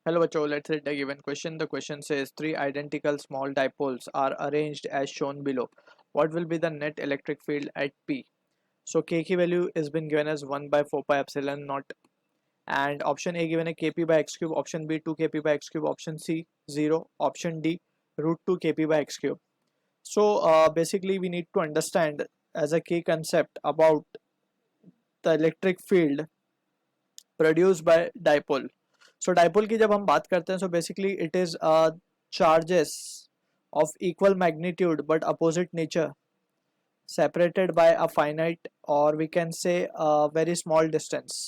Hello बच्चों, let's read the given question. The question says three identical small dipoles are arranged as shown below. What will be the net electric field at P? So K की value is been given as 1 by 4 pi epsilon naught, and option A given है Kp by x cube, option B 2 Kp by x cube, option C 0, option D root 2 Kp by x cube. So basically we need to understand as a key concept about the electric field produced by dipole. So dipole की जब हम बात करते हैं, so basically it is charges of equal magnitude but opposite nature separated by a finite or we can say a very small distance.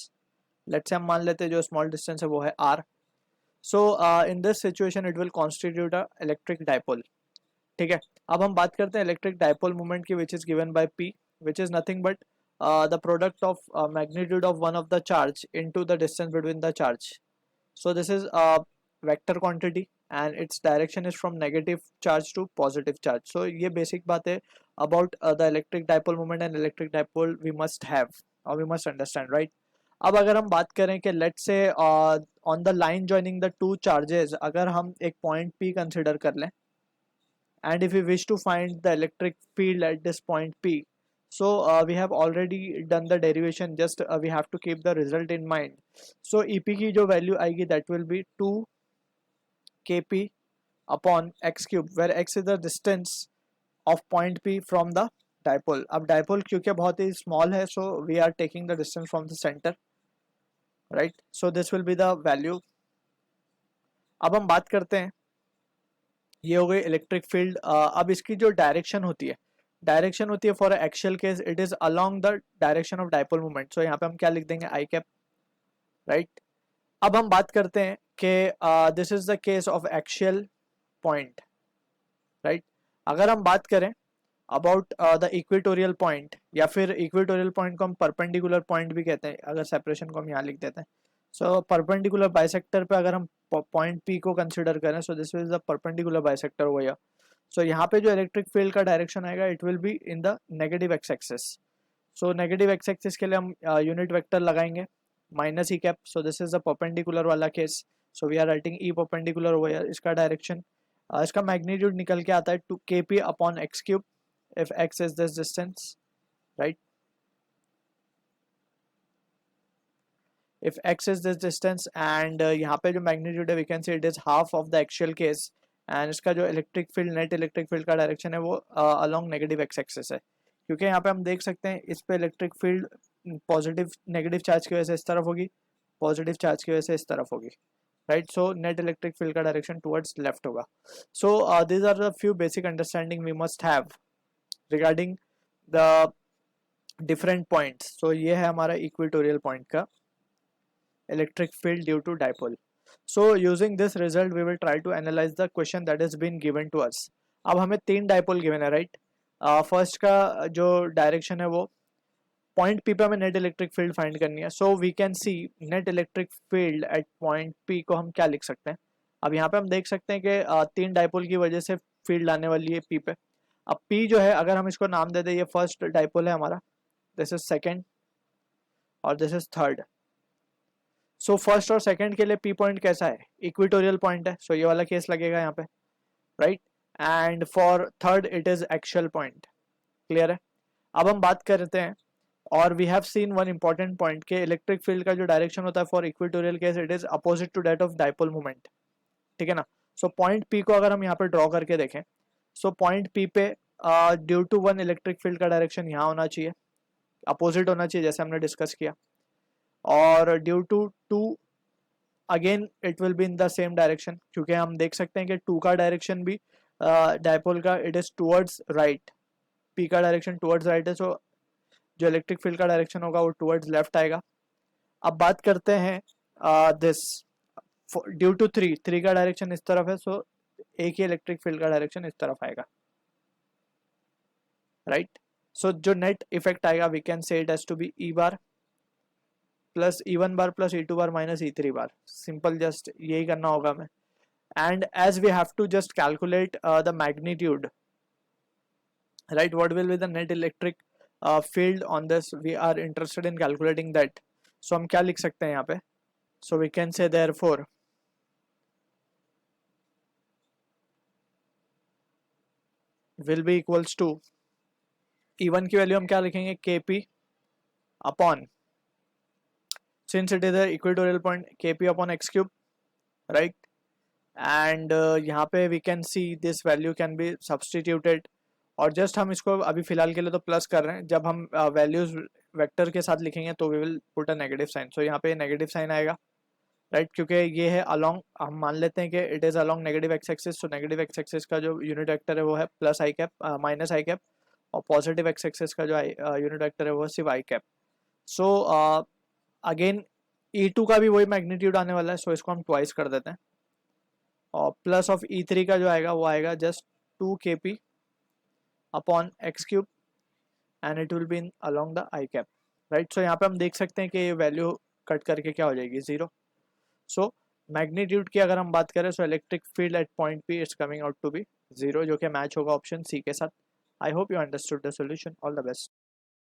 Let's say हम मान लेते हैं जो small distance है वो है r. So in this situation it will constitute a electric dipole. ठीक है, अब हम बात करते हैं इलेक्ट्रिक डाइपोल मोमेंट की which is given by P, which is nothing but the product of magnitude of one of the charge into the distance between the charge. So this is a vector quantity and its direction is from negative charge to positive charge. So ये basic बात है about the electric dipole moment and electric dipole we must have or we must understand, right? अब अगर हम बात करें कि let's say on the line joining the two charges अगर हम एक point P consider कर लें and if we wish to find the electric field at this point P, so we have already done the derivation, just we have to keep the result in mind. So EP की जो value आएगी that will be 2 Kp upon x cube, where x is the distance of point P from the dipole. अब dipole क्योंकि बहुत ही small है, so we are taking the distance from the center, right? So this will be the value. अब हम बात करते हैं, ये हो गई इलेक्ट्रिक फील्ड. अब इसकी जो डायरेक्शन होती है for axial case it is along the direction of dipole moment. So यहाँ पे हम क्या लिख देंगे, आई कैप, राइट. अब हम बात करते हैं कि this is the case of axial point, right. अगर हम बात करें अबाउट द इक्वेटोरियल पॉइंट, या फिर इक्वेटोरियल पॉइंट को हम परपेंडिकुलर पॉइंट भी कहते हैं, अगर सेपरेशन को हम यहाँ लिख देते हैं. सो परपेंडिकुलर बाइसेक्टर पे अगर हम पॉइंट पी को कंसिडर करें, so this is the perpendicular bisector हो गया. सो यहाँ पे जो इलेक्ट्रिक फील्ड का डायरेक्शन आएगा it will be in the negative X axis. So negative X axis के लिए हम यूनिट वेक्टर लगाएंगे minus E cap. So this is the perpendicular वाला case. So we are writing E perpendicular हो गया. इसका डायरेक्शन, इसका मैग्नीट्यूड निकल के आता है टू के P upon X cube if x is this distance, right? If x is this distance and यहाँ पे जो magnitude है we can say it is half of the axial case, and इसका जो electric field, net electric field का direction है वो along negative x axis है, क्योंकि यहाँ पे हम देख सकते हैं इस पे electric field positive negative charge की वजह से इस तरफ होगी, positive charge की वजह से इस तरफ होगी, right? So net electric field का direction towards left होगा. So these are the few basic understanding we must have regarding the different points. So ये है हमारा equatorial point का electric field due to dipole. So using this result we will try to analyze the question that has been given to us. अब हमें 3 dipole given है, right? First का जो direction है वो पॉइंट P पे हमें नेट इलेक्ट्रिक फील्ड फाइंड करनी है. So we can see net electric field at point P को हम क्या लिख सकते हैं. अब यहाँ पे हम देख सकते हैं कि 3 डाइपोल की वजह से फील्ड आने वाली है P पे. अब P जो है अगर हम इसको नाम दे दें, ये फर्स्ट डाइपोल है हमारा, दिस इज सेकेंड और this is third. So first और सेकेंड के लिए P पॉइंट कैसा है, इक्वेटोरियल पॉइंट है. सो ये वाला केस लगेगा यहाँ पे, right. And for third it is axial point. Clear है. अब हम बात करते हैं, और we have seen one important point के इलेक्ट्रिक फील्ड का जो डायरेक्शन होता है for equatorial case it is opposite to that of dipole moment. ठीक है ना. सो पॉइंट P को अगर हम यहाँ पे ड्रॉ करके देखें, सो पॉइंट P पे due to one electric field का डायरेक्शन यहाँ होना चाहिए, अपोजिट होना चाहिए जैसे हमने डिस्कस किया, और due to two again it will be in the same direction, क्योंकि हम देख सकते हैं कि 2 का डायरेक्शन भी डायपोल का it is towards right, P का डायरेक्शन टुवर्ड्स राइट है. सो जो इलेक्ट्रिक फील्ड का डायरेक्शन होगा वो टुवर्ड्स लेफ्ट आएगा. अब बात करते हैं दिस ड्यू टू 3 का डायरेक्शन इस तरफ है, सो एक ही इलेक्ट्रिक फील्ड का डायरेक्शन इस तरफ आएगा, राइट. सो जो नेट इफेक्ट आएगा we can say it has to be E bar plus E1 bar plus E2 bar minus E3 bar. Simple, just यही करना होगा हमें. And as we have to just calculate the magnitude, right, what will be the net electric field on this, we are interested in calculating that. So हम क्या लिख सकते हैं यहाँ पे. So we can say therefore will be equals to E1 की value हम क्या लिखेंगे, KP upon, since it is a equatorial point, KP upon x cube, right. And यहाँ पे we can see this value can be substituted, और just हम इसको अभी फिलहाल के लिए तो प्लस कर रहे हैं, जब हम वैल्यूज वेक्टर के साथ लिखेंगे तो we will put a negative sign. So यहाँ पे नेगेटिव साइन आएगा, राइट, क्योंकि ये है अलोंग, हम मान लेते हैं कि it is along negative X axis. तो नेगेटिव एक्स एक्सिस का जो यूनिट वेक्टर है वो है प्लस आई कैप, माइनस आई कैप, और पॉजिटिव एक्स एक्सिस का जो यूनिट वेक्टर है वो है सिर्फ आई कैप. सो अगेन E2 का भी वही मैग्नीट्यूड आने वाला है, सो इसको हम ट्वाइस कर देते हैं, और प्लस ऑफ E3 का जो आएगा वो आएगा just 2 KP upon X cube, and it will be in along the I cap, right. So यहाँ पे हम देख सकते हैं कि ये वैल्यू कट करके क्या हो जाएगी, 0. सो मैग्नीट्यूड की अगर हम बात करें, so electric field at point P it's coming out to be 0, जो कि मैच होगा ऑप्शन सी के साथ. I hope you understood the solution. All the best.